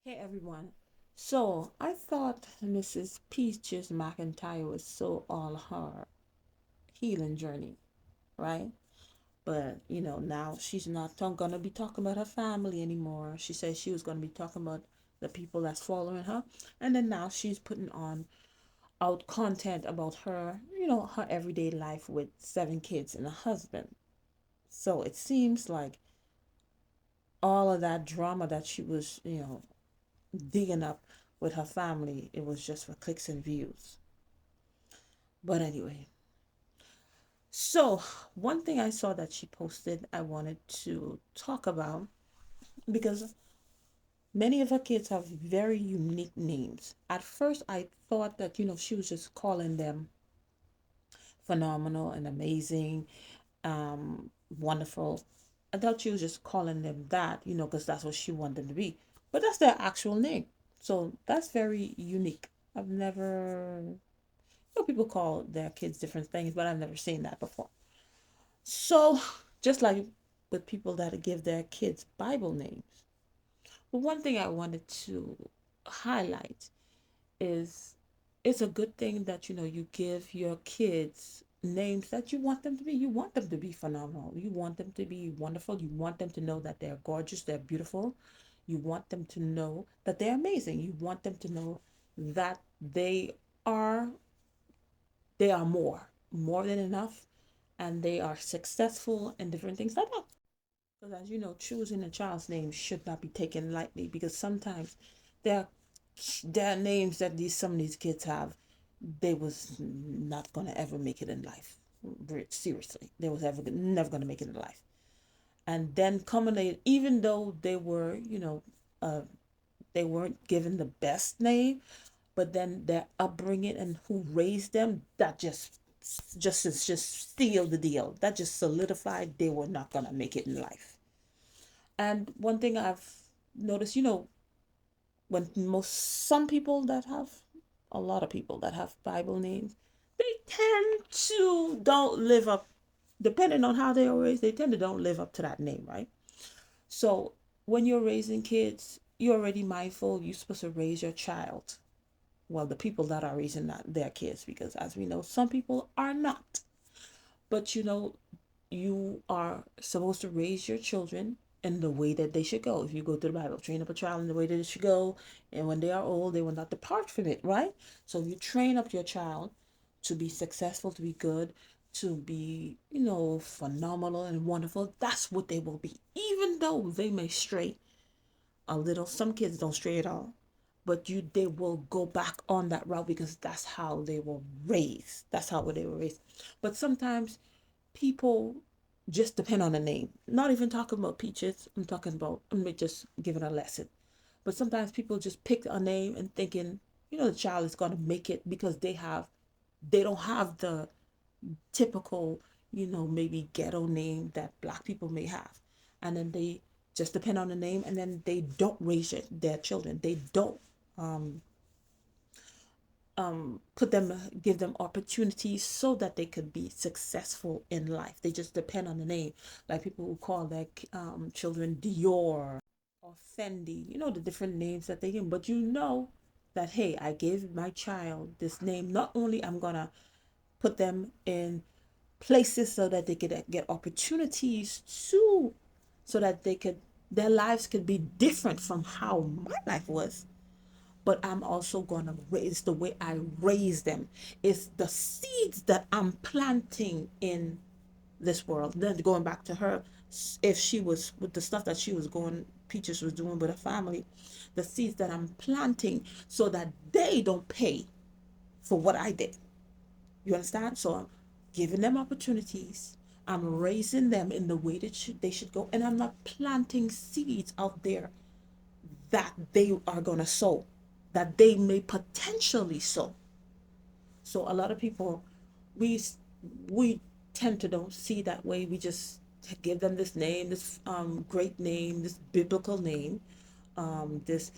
Hey everyone. So I thought Mrs. Peaches McIntyre was so all her healing journey, right? But now she's not gonna be talking about her family anymore. She said she was gonna be talking about the people that's following her, and then now she's putting on out content about her, her everyday life with 7 kids and a husband. So it seems like all of that drama that she was, digging up with her family, it was just for clicks and views. But anyway, so one thing I saw that she posted, I wanted to talk about because many of her kids have very unique names. At first, I thought that, she was just calling them phenomenal and amazing, wonderful. I thought she was just calling them that, because that's what she wanted them to be. But that's their actual name. So that's very unique. I've never people call their kids different things, but I've never seen that before. So, just like with people that give their kids Bible names. But one thing I wanted to highlight is it's a good thing that you give your kids names that you want them to be. You want them to be phenomenal. You want them to be wonderful. You want them to know that they're gorgeous, they're beautiful. You want them to know that they're amazing. You want them to know that are they are more than enough, and they are successful in different things like that. Because as you know, choosing a child's name should not be taken lightly because sometimes there there are names that some of these kids have, they was not gonna ever make it in life. Seriously, they was ever never gonna make it in life. And then culminate, even though uh, they weren't given the best name, but then their upbringing and who raised them, that just sealed the deal. That just solidified they were not gonna make it in life. And one thing I've noticed, when some people that have a lot of people that have Bible names, they tend to don't live up, depending on how they are raised, they tend to don't live up to that name, right? So when you're raising kids, you're already mindful you're supposed to raise your child, well, the people that are raising their kids, because as we know, some people are not. But you are supposed to raise your children in the way that they should go. If you go to the Bible, train up a child in the way that it should go, and when they are old, they will not depart from it, right? So you train up your child to be successful, to be good, to be, phenomenal and wonderful. That's what they will be, even though they may stray a little. Some kids don't stray at all, but they will go back on that route because that's how they were raised. That's how they were raised. But sometimes people just depend on the name. Not even talking about Peaches. I'm just giving a lesson. But sometimes people just pick a name and thinking, the child is going to make it because they don't have the typical, maybe ghetto name that black people may have. And then they just depend on the name, and then they don't raise their children. They don't um, put them, give them opportunities so that they could be successful in life. They just depend on the name, like people who call their children Dior or Fendi, the different names that they give. But that, hey, I gave my child this name. Not only I'm gonna put them in places so that they could get opportunities to, so that their lives could be different from how my life was, but I'm also going to raise the way I raise them. It's the seeds that I'm planting in this world. Then going back to her, if she was with the stuff that Peaches was doing with her family, the seeds that I'm planting so that they don't pay for what I did. You understand? So I'm giving them opportunities. I'm raising them in the way that they should go. And I'm not planting seeds out there that they are going to sow, that they may potentially sow. So a lot of people, we we tend to don't see that way. We just give them this name, this great name, this biblical name, this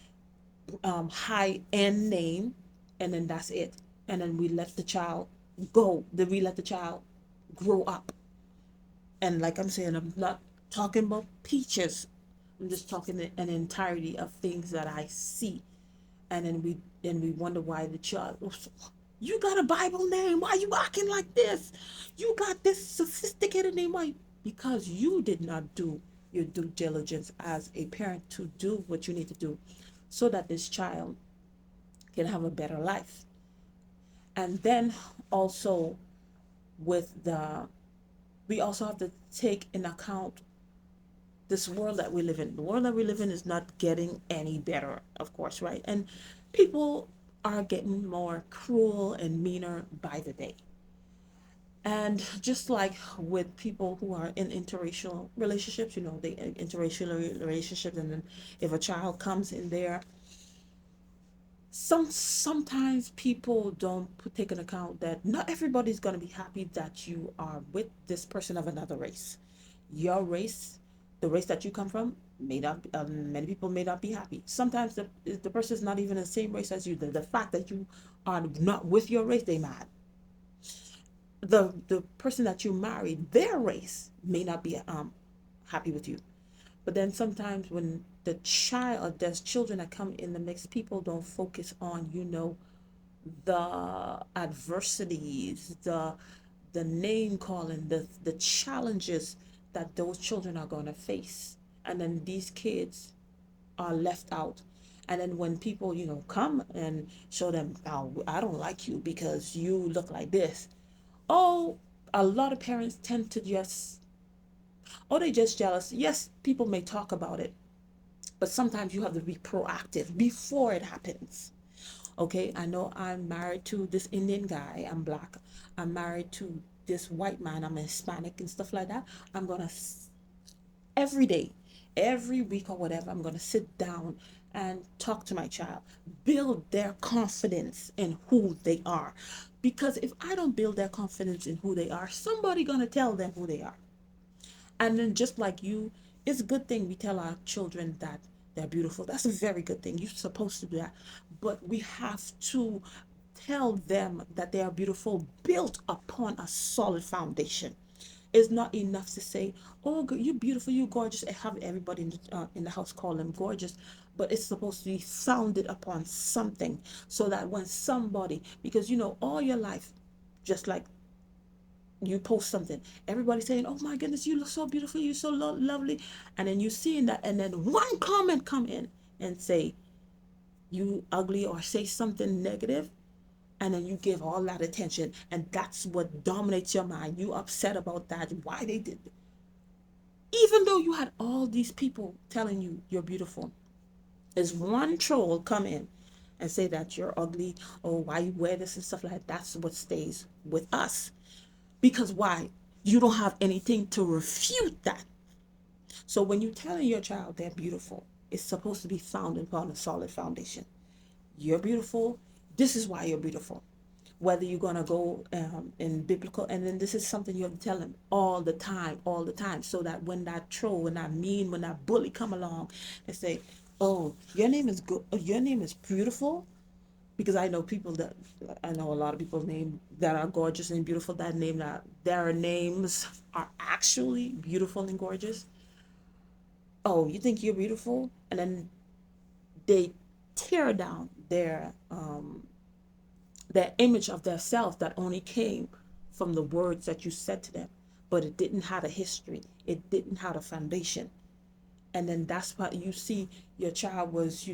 high end name, and then that's it. And then we let the child go. Then we let the child grow up. And like I'm saying, I'm not talking about Peaches. I'm just talking an entirety of things that I see, and then we wonder why the child. You got a Bible name. Why you acting like this? You got this sophisticated name. Why? Because you did not do your due diligence as a parent to do what you need to do, so that this child can have a better life. And then also with the we also have to take in account this world that we live in. The world that we live in is not getting any better, of course, right? And people are getting more cruel and meaner by the day. And just like with people who are in interracial relationships, the interracial relationships, and then if a child comes in there, sometimes people don't take into account that not everybody's going to be happy that you are with this person of another race. Your race, the race that you come from, may not. Many people may not be happy. Sometimes the person is not even the same race as you. The fact that you are not with your race, they mad. The person that you married, their race may not be happy with you. But then sometimes when the child or there's children that come in the mix, people don't focus on, the adversities, the name calling, the challenges that those children are going to face. And then these kids are left out. And then when people, come and show them, oh, I don't like you because you look like this. Oh, a lot of parents tend to just, oh, they just jealous. Yes, people may talk about it, but sometimes you have to be proactive before it happens. Okay, I know I'm married to this Indian guy, I'm black. I'm married to this white man, I'm Hispanic and stuff like that. I'm gonna every day, every week or whatever, I'm gonna sit down and talk to my child, build their confidence in who they are. Because if I don't build their confidence in who they are, somebody gonna tell them who they are. And then just like you, it's a good thing we tell our children that they're beautiful. That's a very good thing. You're supposed to do that. But we have to tell them that they are beautiful, built upon a solid foundation. It's not enough to say, "Oh, you're beautiful, you're gorgeous," and have everybody in the house call them gorgeous. But it's supposed to be founded upon something, so that when somebody, because all your life, just like you post something, everybody's saying, "Oh my goodness, you look so beautiful, you're so lovely," and then you seeing that, and then one comment come in and say you ugly or say something negative, and then you give all that attention, and that's what dominates your mind. You upset about that, why they did it. Even though you had all these people telling you you're beautiful, is one troll come in and say that you're ugly, or why you wear this and stuff like that. That's what stays with us. Because why? You don't have anything to refute that. So when you're telling your child they're beautiful, it's supposed to be founded upon a solid foundation. You're beautiful. This is why you're beautiful. Whether you're gonna go in biblical, and then this is something you have to tell them all the time, so that when that troll, when that bully come along and say, "Oh, your name is good. Your name is beautiful," because I know a lot of people name that are gorgeous and beautiful, that name that their names are actually beautiful and gorgeous. Oh, you think you're beautiful? And then they tear down their image of their self that only came from the words that you said to them, but it didn't have a history. It didn't have a foundation. And then that's why you see your child was,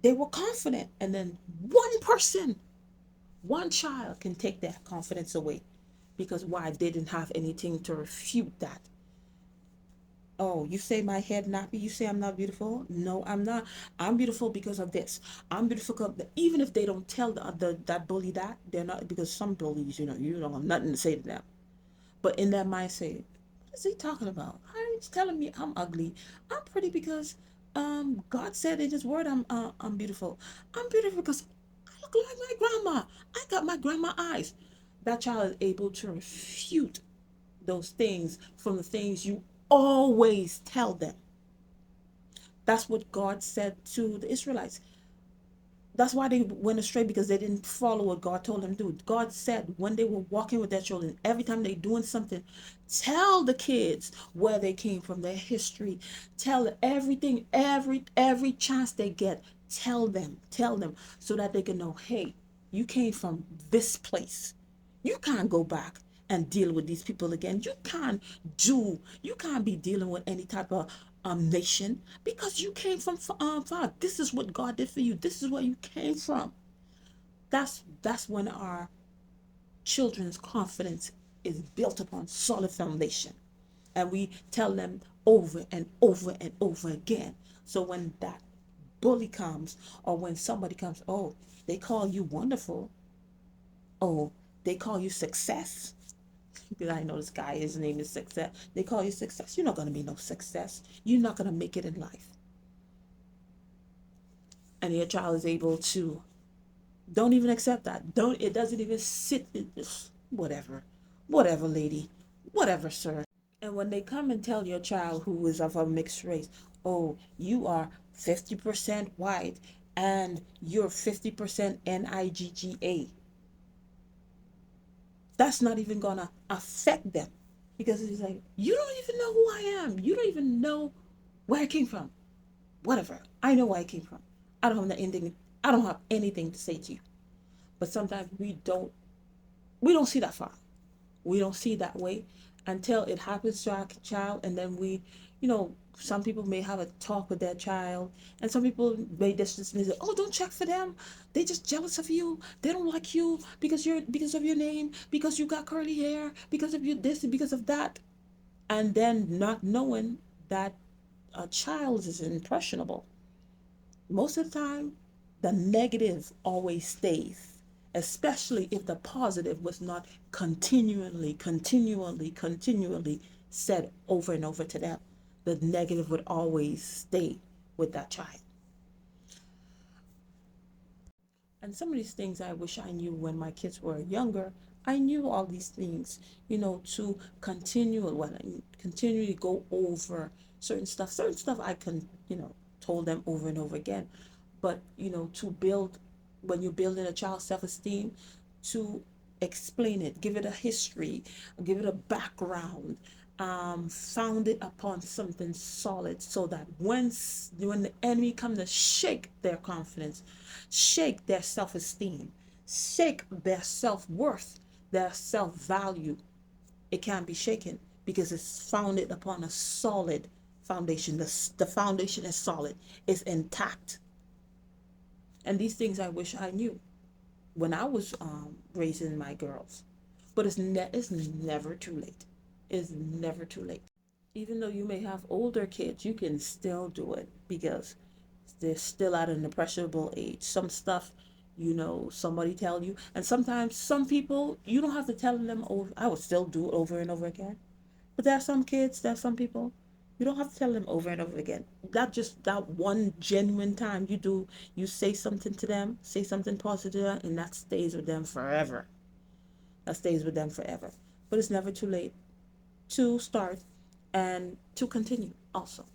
they were confident, and then one person, one child can take that confidence away, because why? They didn't have anything to refute that. Oh, you say my head nappy? You say I'm not beautiful? No, I'm not. I'm beautiful because of this. I'm beautiful even if they don't tell that bully that, they're not, because some bullies, you don't have nothing to say to them. But in their mind say, what is he talking about? How are you telling me I'm ugly? I'm pretty because God said in his word I'm beautiful. I'm beautiful because I look like my grandma. I got my grandma eyes. That child is able to refute those things from the things you always tell them. That's what God said to the Israelites. That's why they went astray, because they didn't follow what God told them to do. God said when they were walking with their children, every time they doing something, tell the kids where they came from, their history. Tell everything, every chance they get. Tell them, so that they can know, hey, you came from this place. You can't go back and deal with these people again. You can't be dealing with any type of nation, because you came from far. This is what God did for you. This is where you came from. That's when our children's confidence is built upon solid foundation, and we tell them over and over and over again. So when that bully comes, or when somebody comes, oh, they call you wonderful, oh, they call you success, because I know this guy, his name is Success. They call you Success. You're not going to be no success. You're not going to make it in life. And your child is able to, don't even accept that. Don't, it doesn't even sit in this, whatever, whatever, lady, whatever, sir. And when they come and tell your child who is of a mixed race, oh, you are 50% white and you're 50% NIGGA, that's not even gonna affect them, because it's like, you don't even know who I am. You don't even know where I came from. Whatever. I know where I came from. I don't have anything. I don't have anything to say to you. But sometimes we don't see that far. We don't see that way until it happens to our child, and then some people may have a talk with their child, and some people may just dismiss it. Oh, don't check for them. They just jealous of you. They don't like you because of your name, because you got curly hair, because of your this and because of that, and then not knowing that a child is impressionable. Most of the time, the negative always stays, especially if the positive was not continually said over and over to them. The negative would always stay with that child. And some of these things I wish I knew when my kids were younger. I knew all these things, to continually go over certain stuff. Certain stuff I can, told them over and over again. But, to build, when you're building a child's self-esteem, to explain it, give it a history, give it a background, found it upon something solid, so that when the enemy come to shake their confidence, shake their self-esteem, shake their self-worth, their self-value, it can't be shaken, because it's founded upon a solid foundation. The foundation is solid, it's intact. And these things I wish I knew when I was raising my girls. But it's never too late. It's never too late. Even though you may have older kids, you can still do it, because they're still at an impressionable age. Some stuff, somebody tell you, and sometimes some people, you don't have to tell them over. I would still do it over and over again. But there are some kids, there are some people, you don't have to tell them over and over again. That just that one genuine time you say something to them, say something positive, and that stays with them forever. That stays with them forever. But it's never too late to start and to continue also.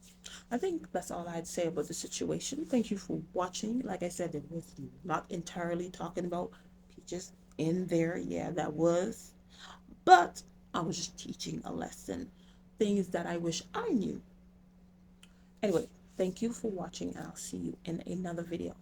I think that's all I'd say about the situation. Thank you for watching. Like I said, it was not entirely talking about peaches in there. Yeah, that was. But I was just teaching a lesson. Things that I wish I knew. Anyway, thank you for watching, and I'll see you in another video.